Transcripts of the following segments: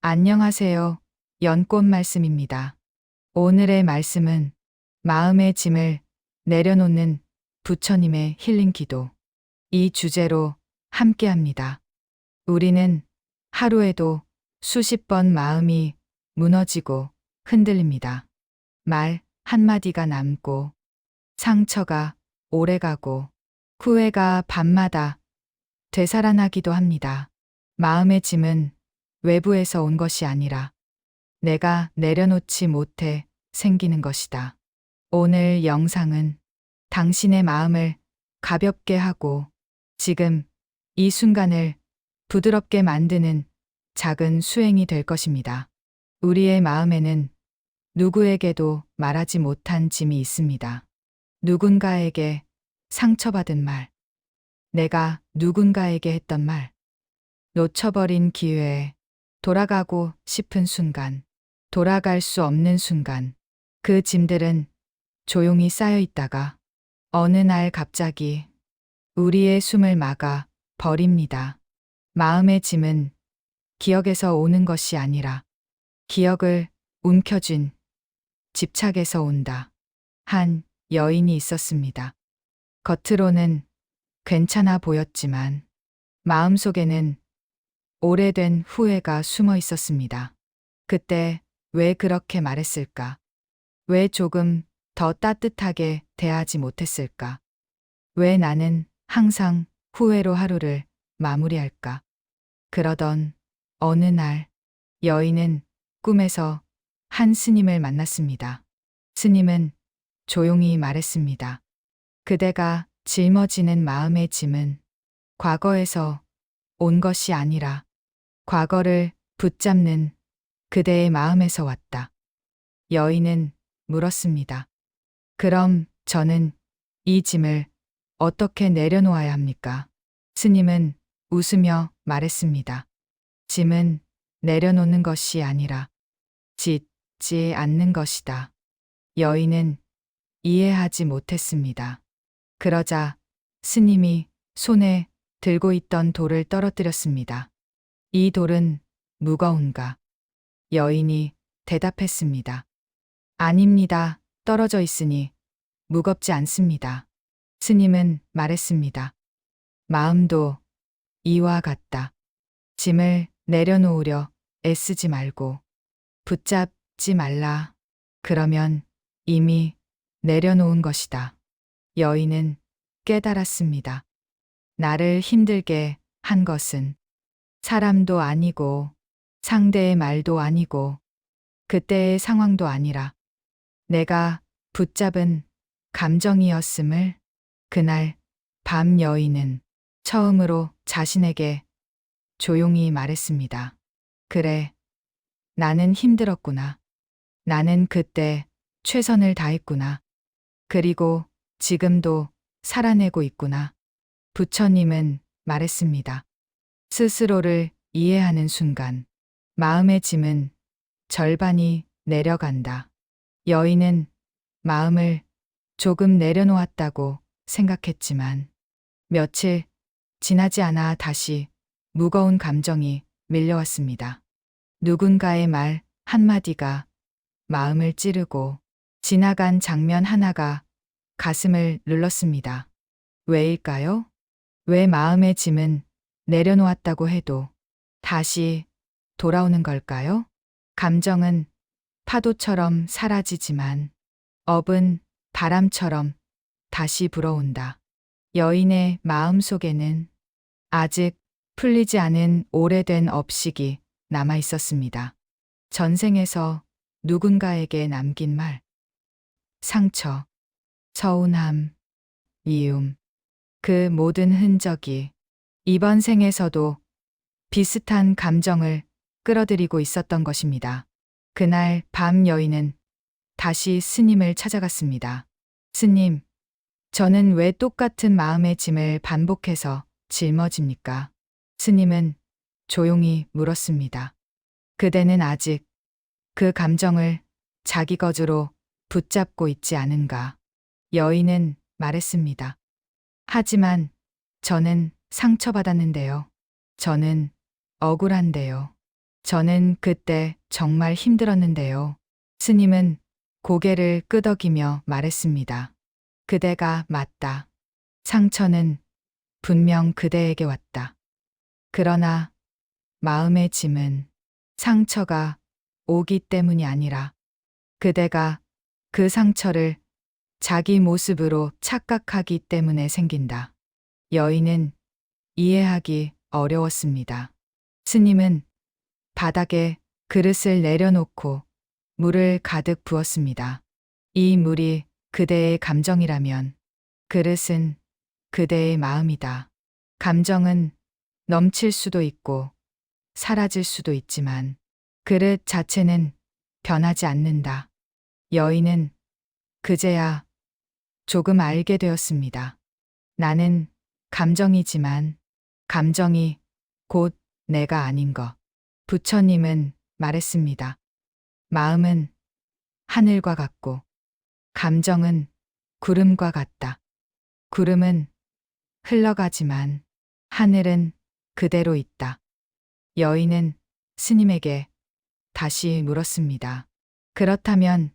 안녕하세요. 연꽃 말씀입니다. 오늘의 말씀은 마음의 짐을 내려놓는 부처님의 힐링 기도. 이 주제로 함께 합니다. 우리는 하루에도 수십 번 마음이 무너지고 흔들립니다. 말 한마디가 남고 상처가 오래가고 후회가 밤마다 되살아나기도 합니다. 마음의 짐은 외부에서 온 것이 아니라 내가 내려놓지 못해 생기는 것이다. 오늘 영상은 당신의 마음을 가볍게 하고 지금 이 순간을 부드럽게 만드는 작은 수행이 될 것입니다. 우리의 마음에는 누구에게도 말하지 못한 짐이 있습니다. 누군가에게 상처받은 말, 내가 누군가에게 했던 말, 놓쳐버린 기회에 돌아가고 싶은 순간, 돌아갈 수 없는 순간, 그 짐들은 조용히 쌓여 있다가 어느 날 갑자기 우리의 숨을 막아 버립니다. 마음의 짐은 기억에서 오는 것이 아니라 기억을 움켜쥔 집착에서 온다. 한 여인이 있었습니다. 겉으로는 괜찮아 보였지만 마음속에는 오래된 후회가 숨어 있었습니다. 그때 왜 그렇게 말했을까? 왜 조금 더 따뜻하게 대하지 못했을까? 왜 나는 항상 후회로 하루를 마무리할까? 그러던 어느 날 여인은 꿈에서 한 스님을 만났습니다. 스님은 조용히 말했습니다. 그대가 짊어지는 마음의 짐은 과거에서 온 것이 아니라 과거를 붙잡는 그대의 마음에서 왔다. 여인은 물었습니다. 그럼 저는 이 짐을 어떻게 내려놓아야 합니까? 스님은 웃으며 말했습니다. 짐은 내려놓는 것이 아니라 짓지 않는 것이다. 여인은 이해하지 못했습니다. 그러자 스님이 손에 들고 있던 돌을 떨어뜨렸습니다. 이 돌은 무거운가? 여인이 대답했습니다. 아닙니다. 떨어져 있으니 무겁지 않습니다. 스님은 말했습니다. 마음도 이와 같다. 짐을 내려놓으려 애쓰지 말고 붙잡지 말라. 그러면 이미 내려놓은 것이다. 여인은 깨달았습니다. 나를 힘들게 한 것은 사람도 아니고 상대의 말도 아니고 그때의 상황도 아니라 내가 붙잡은 감정이었음을 그날 밤 여인은 처음으로 자신에게 조용히 말했습니다. 그래, 나는 힘들었구나. 나는 그때 최선을 다했구나. 그리고 지금도 살아내고 있구나. 부처님은 말했습니다. 스스로를 이해하는 순간 마음의 짐은 절반이 내려간다. 여인은 마음을 조금 내려놓았다고 생각했지만 며칠 지나지 않아 다시 무거운 감정이 밀려왔습니다. 누군가의 말 한마디가 마음을 찌르고 지나간 장면 하나가 가슴을 눌렀습니다. 왜일까요? 왜 마음의 짐은 내려놓았다고 해도 다시 돌아오는 걸까요? 감정은 파도처럼 사라지지만 업은 바람처럼 다시 불어온다. 여인의 마음 속에는 아직 풀리지 않은 오래된 업식이 남아 있었습니다. 전생에서 누군가에게 남긴 말, 상처, 서운함, 미움, 그 모든 흔적이 이번 생에서도 비슷한 감정을 끌어들이고 있었던 것입니다. 그날 밤 여인은 다시 스님을 찾아갔습니다. 스님, 저는 왜 똑같은 마음의 짐을 반복해서 짊어집니까? 스님은 조용히 물었습니다. 그대는 아직 그 감정을 자기 것으로 붙잡고 있지 않은가? 여인은 말했습니다. 하지만 저는 상처받았는데요. 저는 억울한데요. 저는 그때 정말 힘들었는데요. 스님은 고개를 끄덕이며 말했습니다. 그대가 맞다. 상처는 분명 그대에게 왔다. 그러나 마음의 짐은 상처가 오기 때문이 아니라 그대가 그 상처를 자기 모습으로 착각하기 때문에 생긴다. 여인은 이해하기 어려웠습니다. 스님은 바닥에 그릇을 내려놓고 물을 가득 부었습니다. 이 물이 그대의 감정이라면 그릇은 그대의 마음이다. 감정은 넘칠 수도 있고 사라질 수도 있지만 그릇 자체는 변하지 않는다. 여인은 그제야 조금 알게 되었습니다. 나는 감정이지만 감정이 곧 내가 아닌 것. 부처님은 말했습니다. 마음은 하늘과 같고 감정은 구름과 같다. 구름은 흘러가지만 하늘은 그대로 있다. 여인은 스님에게 다시 물었습니다. 그렇다면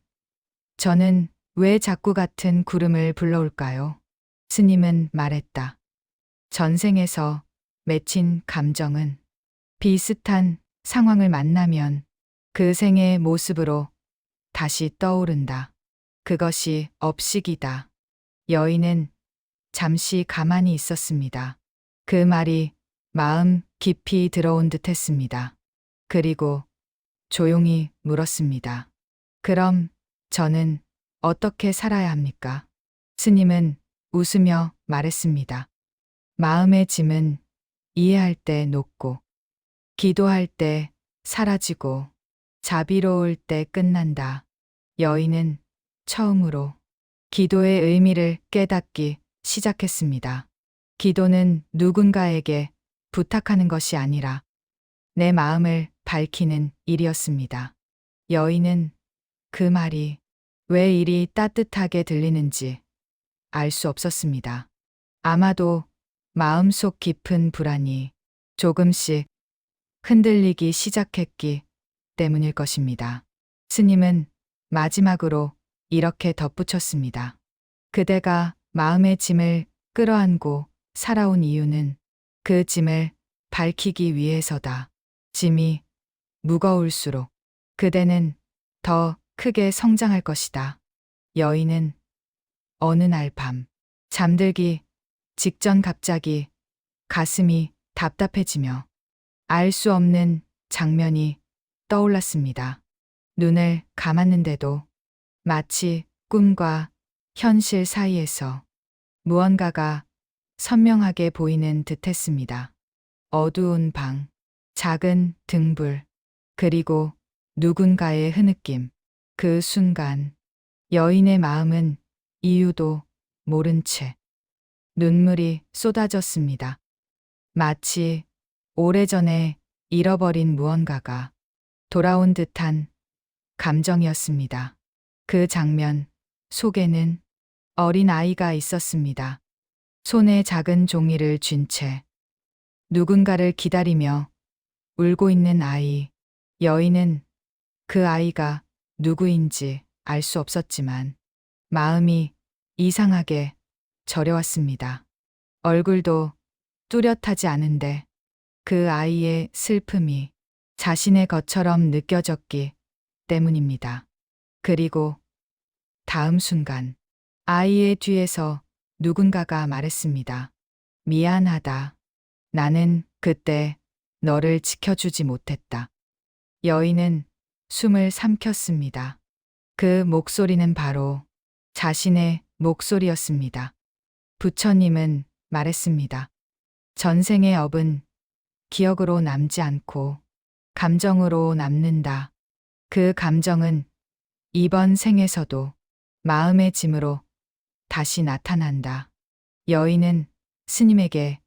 저는 왜 자꾸 같은 구름을 불러올까요? 스님은 말했다. 전생에서 맺힌 감정은 비슷한 상황을 만나면 그 생의 모습으로 다시 떠오른다. 그것이 업식이다. 여인은 잠시 가만히 있었습니다. 그 말이 마음 깊이 들어온 듯 했습니다. 그리고 조용히 물었습니다. 그럼 저는 어떻게 살아야 합니까? 스님은 웃으며 말했습니다. 마음의 짐은 이해할 때 녹고, 기도할 때 사라지고, 자비로울 때 끝난다. 여인은 처음으로 기도의 의미를 깨닫기 시작했습니다. 기도는 누군가에게 부탁하는 것이 아니라 내 마음을 밝히는 일이었습니다. 여인은 그 말이 왜 이리 따뜻하게 들리는지 알 수 없었습니다. 아마도 마음속 깊은 불안이 조금씩 흔들리기 시작했기 때문일 것입니다. 스님은 마지막으로 이렇게 덧붙였습니다. 그대가 마음의 짐을 끌어안고 살아온 이유는 그 짐을 밝히기 위해서다. 짐이 무거울수록 그대는 더 크게 성장할 것이다. 여인은 어느 날 밤 잠들기 직전 갑자기 가슴이 답답해지며 알 수 없는 장면이 떠올랐습니다. 눈을 감았는데도 마치 꿈과 현실 사이에서 무언가가 선명하게 보이는 듯 했습니다. 어두운 방, 작은 등불, 그리고 누군가의 흐느낌. 그 순간 여인의 마음은 이유도 모른 채 눈물이 쏟아졌습니다. 마치 오래전에 잃어버린 무언가가 돌아온 듯한 감정이었습니다. 그 장면 속에는 어린 아이가 있었습니다. 손에 작은 종이를 쥔 채 누군가를 기다리며 울고 있는 아이. 여인은 그 아이가 누구인지 알 수 없었지만 마음이 이상하게 저려왔습니다. 얼굴도 뚜렷하지 않은데 그 아이의 슬픔이 자신의 것처럼 느껴졌기 때문입니다. 그리고 다음 순간 아이의 뒤에서 누군가가 말했습니다. 미안하다. 나는 그때 너를 지켜주지 못했다. 여인은 숨을 삼켰습니다. 그 목소리는 바로 자신의 목소리였습니다. 부처님은 말했습니다. 전생의 업은 기억으로 남지 않고 감정으로 남는다. 그 감정은 이번 생에서도 마음의 짐으로 다시 나타난다. 여인은 스님에게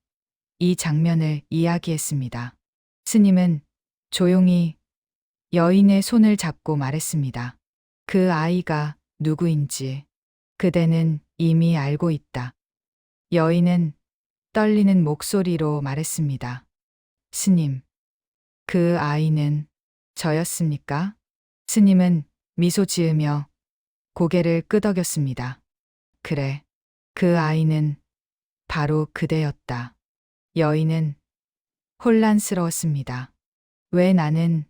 이 장면을 이야기했습니다. 스님은 조용히 여인의 손을 잡고 말했습니다. 그 아이가 누구인지 그대는 이미 알고 있다. 여인은 떨리는 목소리로 말했습니다. 스님, 그 아이는 저였습니까? 스님은 미소 지으며 고개를 끄덕였습니다. 그래. 그 아이는 바로 그대였다. 여인은 혼란스러웠습니다. 왜 나는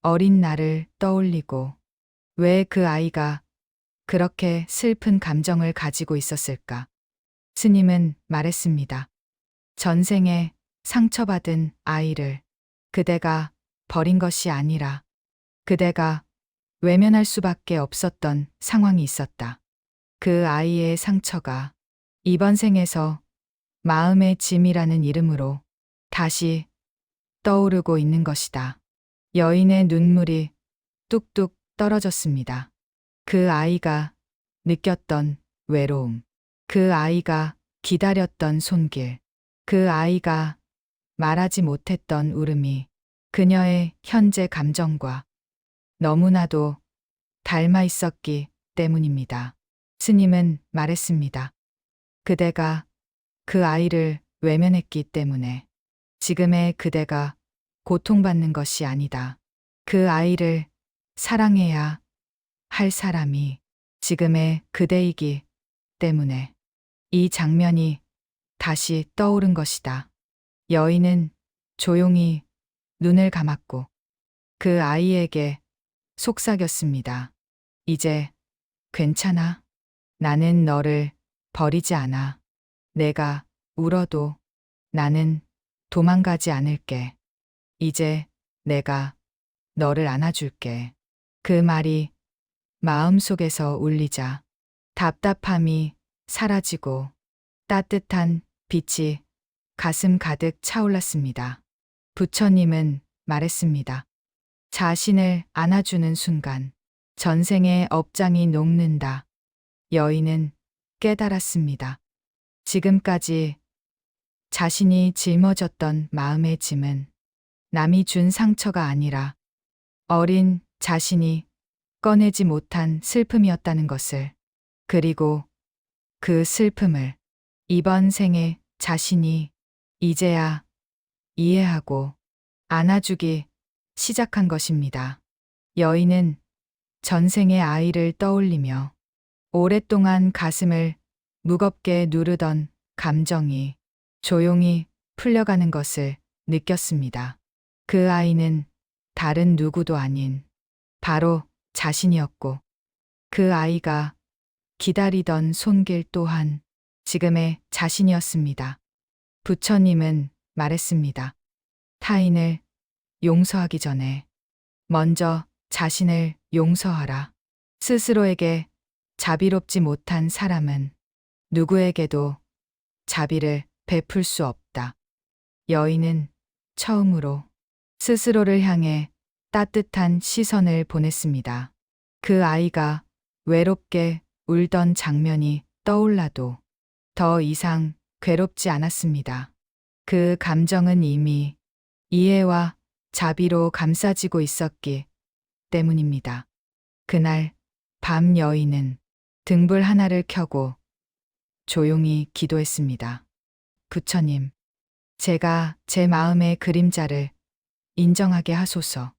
어린 나를 떠올리고 왜 그 아이가 그렇게 슬픈 감정을 가지고 있었을까? 스님은 말했습니다. 전생에 상처받은 아이를 그대가 버린 것이 아니라 그대가 외면할 수밖에 없었던 상황이 있었다. 그 아이의 상처가 이번 생에서 마음의 짐이라는 이름으로 다시 떠오르고 있는 것이다. 여인의 눈물이 뚝뚝 떨어졌습니다. 그 아이가 느꼈던 외로움, 그 아이가 기다렸던 손길, 그 아이가 말하지 못했던 울음이 그녀의 현재 감정과 너무나도 닮아 있었기 때문입니다. 스님은 말했습니다. 그대가 그 아이를 외면했기 때문에 지금의 그대가 고통받는 것이 아니다. 그 아이를 사랑해야 할 사람이 지금의 그대이기 때문에 이 장면이 다시 떠오른 것이다. 여인은 조용히 눈을 감았고 그 아이에게 속삭였습니다. 이제 괜찮아. 나는 너를 버리지 않아. 내가 울어도 나는 도망가지 않을게. 이제 내가 너를 안아줄게. 그 말이 마음속에서 울리자 답답함이 사라지고 따뜻한 빛이 가슴 가득 차올랐습니다. 부처님은 말했습니다. 자신을 안아주는 순간 전생의 업장이 녹는다. 여인은 깨달았습니다. 지금까지 자신이 짊어졌던 마음의 짐은 남이 준 상처가 아니라 어린 자신이 꺼내지 못한 슬픔이었다는 것을, 그리고 그 슬픔을 이번 생에 자신이 이제야 이해하고 안아주기 시작한 것입니다. 여인은 전생의 아이를 떠올리며 오랫동안 가슴을 무겁게 누르던 감정이 조용히 풀려가는 것을 느꼈습니다. 그 아이는 다른 누구도 아닌 바로 자신이었고, 그 아이가 기다리던 손길 또한 지금의 자신이었습니다. 부처님은 말했습니다. 타인을 용서하기 전에 먼저 자신을 용서하라. 스스로에게 자비롭지 못한 사람은 누구에게도 자비를 베풀 수 없다. 여인은 처음으로 스스로를 향해 따뜻한 시선을 보냈습니다. 그 아이가 외롭게 울던 장면이 떠올라도 더 이상 괴롭지 않았습니다. 그 감정은 이미 이해와 자비로 감싸지고 있었기 때문입니다. 그날 밤 여인은 등불 하나를 켜고 조용히 기도했습니다. 부처님, 제가 제 마음의 그림자를 인정하게 하소서.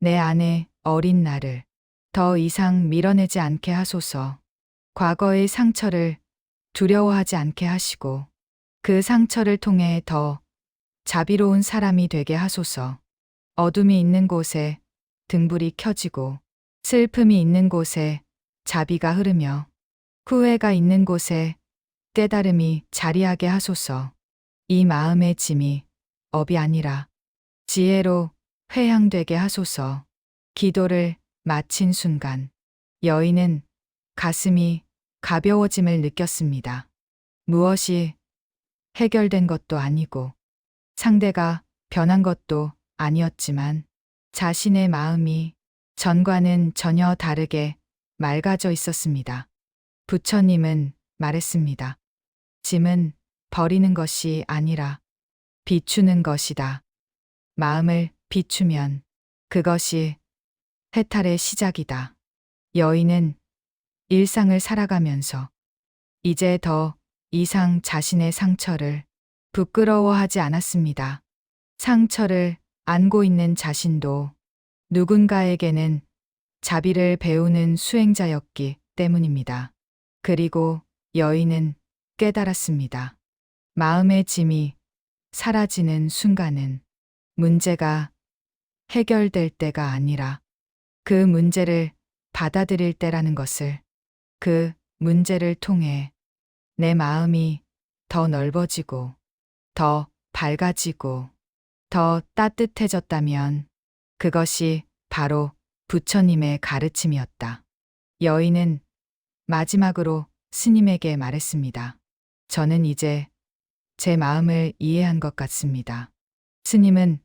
내 안에 어린 나를 더 이상 밀어내지 않게 하소서. 과거의 상처를 두려워하지 않게 하시고 그 상처를 통해 더 자비로운 사람이 되게 하소서. 어둠이 있는 곳에 등불이 켜지고 슬픔이 있는 곳에 자비가 흐르며 후회가 있는 곳에 깨달음이 자리하게 하소서. 이 마음의 짐이 업이 아니라 지혜로 회향되게 하소서. 기도를 마친 순간 여인은 가슴이 가벼워짐을 느꼈습니다. 무엇이 해결된 것도 아니고 상대가 변한 것도 아니었지만 자신의 마음이 전과는 전혀 다르게 맑아져 있었습니다. 부처님은 말했습니다. 짐은 버리는 것이 아니라 비추는 것이다. 마음을 비추면 그것이 해탈의 시작이다. 여인은 일상을 살아가면서 이제 더 이상 자신의 상처를 부끄러워하지 않았습니다. 상처를 안고 있는 자신도 누군가에게는 자비를 배우는 수행자였기 때문입니다. 그리고 여인은 깨달았습니다. 마음의 짐이 사라지는 순간은 문제가 해결될 때가 아니라 그 문제를 받아들일 때라는 것을, 그 문제를 통해 내 마음이 더 넓어지고 더 밝아지고 더 따뜻해졌다면 그것이 바로 부처님의 가르침이었다. 여인은 마지막으로 스님에게 말했습니다. 저는 이제 제 마음을 이해한 것 같습니다. 스님은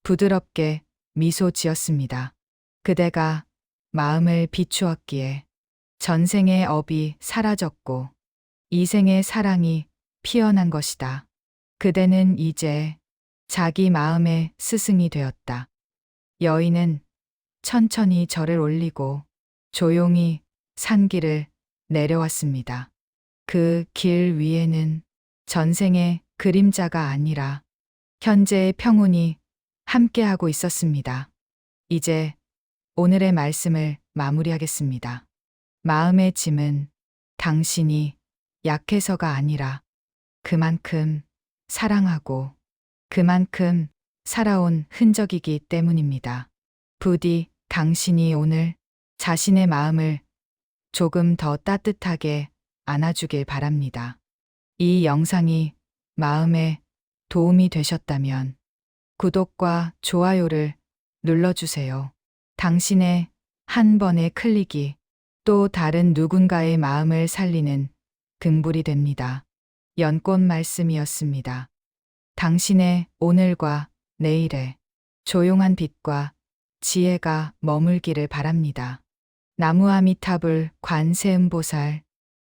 부드럽게 미소 지었습니다. 그대가 마음을 비추었기에 전생의 업이 사라졌고 이생의 사랑이 피어난 것이다. 그대는 이제 자기 마음의 스승이 되었다. 여인은 천천히 절을 올리고 조용히 산길을 내려왔습니다. 그 길 위에는 전생의 그림자가 아니라 현재의 평온이 함께하고 있었습니다. 이제 오늘의 말씀을 마무리하겠습니다. 마음의 짐은 당신이 약해서가 아니라 그만큼 사랑하고 그만큼 살아온 흔적이기 때문입니다. 부디 당신이 오늘 자신의 마음을 조금 더 따뜻하게 안아주길 바랍니다. 이 영상이 마음에 도움이 되셨다면 구독과 좋아요를 눌러주세요. 당신의 한 번의 클릭이 또 다른 누군가의 마음을 살리는 등불이 됩니다. 연꽃 말씀이었습니다. 당신의 오늘과 내일에 조용한 빛과 지혜가 머물기를 바랍니다. 나무아미타불 관세음보살